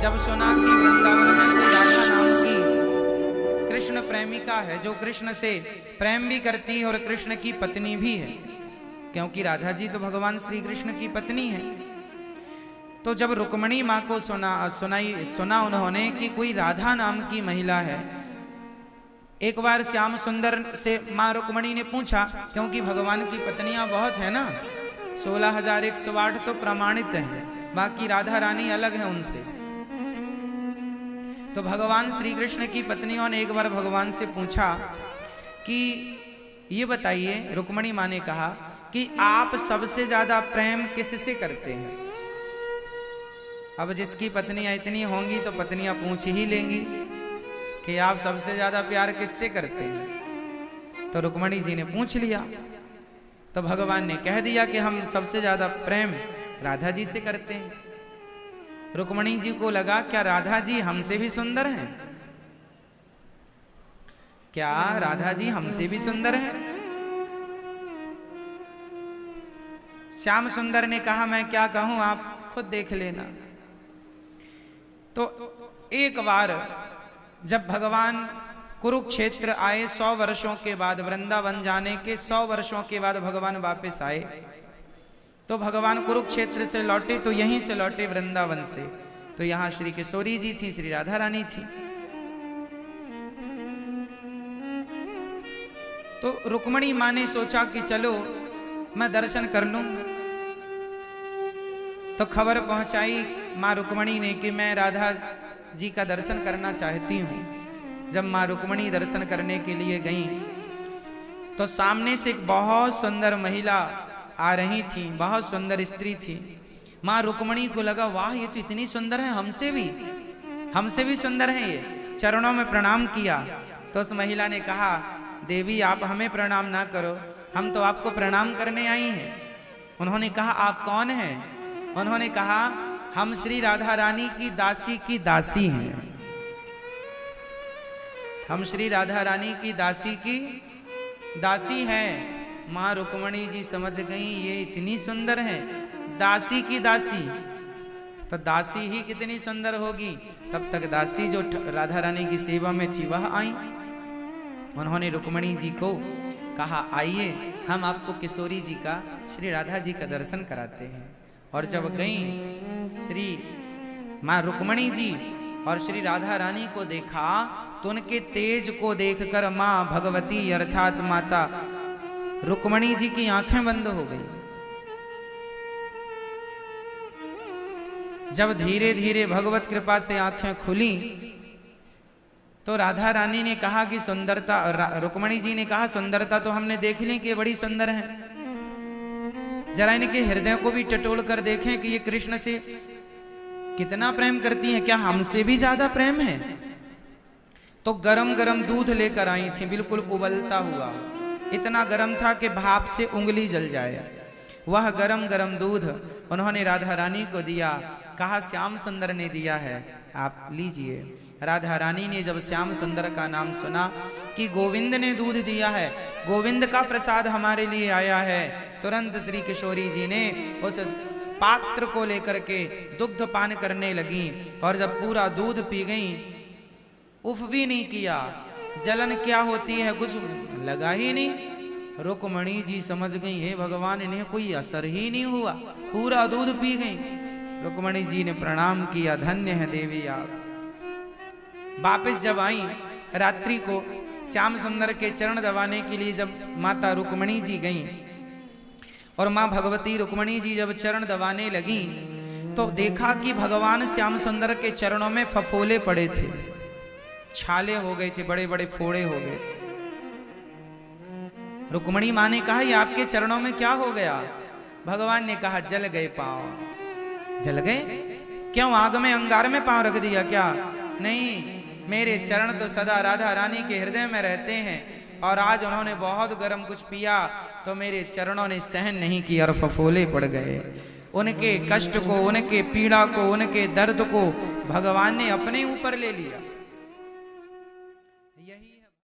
जब सुना कि वृंदावन में कोई राधा नाम की कृष्ण प्रेमिका है, जो कृष्ण से प्रेम भी करती है और कृष्ण की पत्नी भी है, क्योंकि राधा जी तो भगवान श्री कृष्ण की पत्नी है। तो जब रुक्मणी माँ को सुना उन्होंने कि कोई राधा नाम की महिला है, एक बार श्याम सुंदर से माँ रुक्मणी ने पूछा, क्योंकि भगवान की पत्नियां बहुत है ना, 16,108 तो प्रमाणित हैं, बाकी राधा रानी अलग है उनसे। तो भगवान श्री कृष्ण की पत्नियों ने एक बार भगवान से पूछा कि ये बताइए, रुक्मणी माँ ने कहा कि आप सबसे ज्यादा प्रेम किससे करते हैं। अब जिसकी पत्नियां इतनी होंगी तो पत्नियां पूछ ही लेंगी कि आप सबसे ज्यादा प्यार किससे करते हैं। तो रुक्मणी जी ने पूछ लिया, तो भगवान ने कह दिया कि हम सबसे ज्यादा प्रेम राधा जी से करते हैं। रुक्मणी जी को लगा क्या राधा जी हमसे भी सुंदर हैं? क्या राधा जी हमसे भी सुंदर हैं? श्याम सुंदर ने कहा मैं क्या कहूं, आप खुद देख लेना। तो एक बार जब भगवान कुरुक्षेत्र आए, 100 वर्षों के बाद, वृंदावन जाने के 100 वर्षों के बाद भगवान वापस आए, तो भगवान कुरुक्षेत्र से लौटे, तो यहीं से लौटे वृंदावन से, तो यहां श्री किशोरी जी थी, श्री राधा रानी थी। तो रुक्मणी मां ने सोचा कि चलो मैं दर्शन कर लूं। तो खबर पहुंचाई मां रुक्मणी ने कि मैं राधा जी का दर्शन करना चाहती हूं। जब मां रुक्मणी दर्शन करने के लिए गई तो सामने से एक बहुत सुंदर महिला आ रही थी, बहुत सुंदर स्त्री थी। मां रुक्मणी को लगा वाह ये तो इतनी सुंदर है, हमसे भी सुंदर है ये। चरणों में प्रणाम किया तो उस महिला ने कहा देवी आप हमें प्रणाम ना करो, हम तो आपको प्रणाम करने आई हैं। उन्होंने कहा आप कौन हैं? उन्होंने कहा हम श्री राधा रानी की दासी हैं। हम श्री राधा रानी की दासी हैं। मां रुक्मणी जी समझ गई ये इतनी सुंदर है, दासी की दासी, तो दासी ही कितनी सुंदर होगी। तब तक दासी जो राधा रानी की सेवा में थी वह आई। उन्होंने रुक्मणी जी को कहा आइए हम आपको किशोरी जी का, श्री राधा जी का दर्शन कराते हैं। और जब गई श्री मां रुक्मणी जी और श्री राधा रानी को देखा तो उनके तेज को देखकर मां भगवती अर्थात माता रुक्मणी जी की आंखें बंद हो गई। जब धीरे धीरे भगवत कृपा से आंखें खुली तो राधा रानी ने कहा कि सुंदरता, रुक्मणी जी ने कहा सुंदरता तो हमने देख ली कि बड़ी सुंदर है, जरा इनके हृदय को भी टटोल कर देखें कि ये कृष्ण से कितना प्रेम करती हैं, क्या हमसे भी ज्यादा प्रेम है। तो गरम गरम दूध लेकर आई थी, बिल्कुल उबलता हुआ, इतना गरम था कि भाप से उंगली जल जाए। वह गरम गरम दूध उन्होंने राधा रानी को दिया, कहा श्याम सुंदर ने दिया है आप लीजिए। राधा रानी ने जब श्याम सुंदर का नाम सुना कि गोविंद ने दूध दिया है, गोविंद का प्रसाद हमारे लिए आया है, तुरंत श्री किशोरी जी ने उस पात्र को लेकर के दुग्ध पान करने लगी। और जब पूरा दूध पी गई, उफ भी नहीं किया, जलन क्या होती है कुछ लगा ही नहीं। रुक्मणी जी समझ गई हे भगवान इन्हें कोई असर ही नहीं हुआ, पूरा दूध पी गई। रुक्मणी जी ने प्रणाम किया, धन्य है देवी आप। वापस जब आई रात्रि को श्याम सुंदर के चरण दबाने के लिए जब माता रुक्मणी जी गई और मां भगवती रुक्मणी जी जब चरण दबाने लगी तो देखा कि भगवान श्याम सुंदर के चरणों में फफोले पड़े थे, छाले हो गए थे, बड़े बड़े फोड़े हो गए थे। रुक्मणी मां ने कहा ये आपके चरणों में क्या हो गया? भगवान ने कहा जल गए पांव। जल गए? क्यों आग में अंगार में पांव रख दिया क्या? नहीं, मेरे चरण तो सदा राधा रानी के हृदय में रहते हैं, और आज उन्होंने बहुत गर्म कुछ पिया तो मेरे चरणों ने सहन नहीं किया और फफोले पड़ गए। उनके कष्ट को, उनके पीड़ा को, उनके दर्द को भगवान ने अपने ऊपर ले लिया।